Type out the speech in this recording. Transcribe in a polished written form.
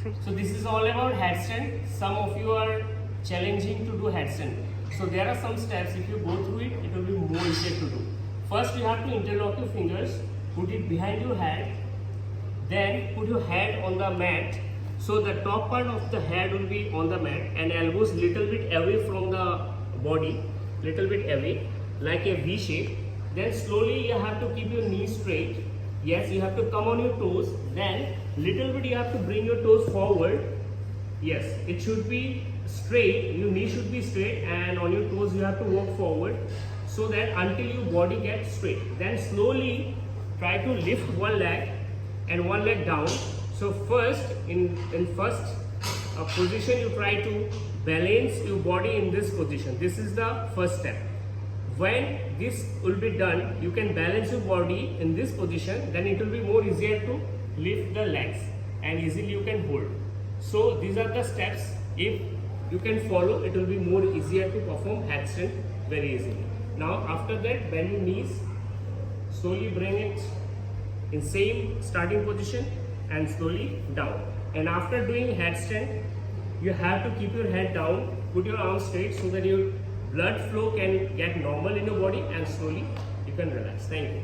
So this is all about headstand. Some of you are challenging to do headstand. So there are some steps. If you go through it, it will be more easier to do. First, you have to interlock your fingers, put it behind your head, then put your head on the mat. So the top part of the head will be on the mat and elbows little bit away from the body, little bit away, like a V shape. Then slowly you have to keep your knees straight. Yes, you have to come on your toes. Then little bit you have to bring your toes forward. Yes, it should be straight. Your knee should be straight, and on your toes you have to walk forward, so that until your body gets straight. Then slowly try to lift one leg and one leg down. So first, in first position, you try to balance your body in this position. This is the first step. When this will be done, you can balance your body in this position. Then it will be more easier to lift the legs and easily you can hold. So these are the steps. If you can follow, it will be more easier to perform headstand very easily. Now after that, bend your knees, slowly bring it in same starting position and slowly down. And after doing headstand, you have to keep your head down, put your arms straight so that your blood flow can get normal in your body, and slowly you can relax. Thank you.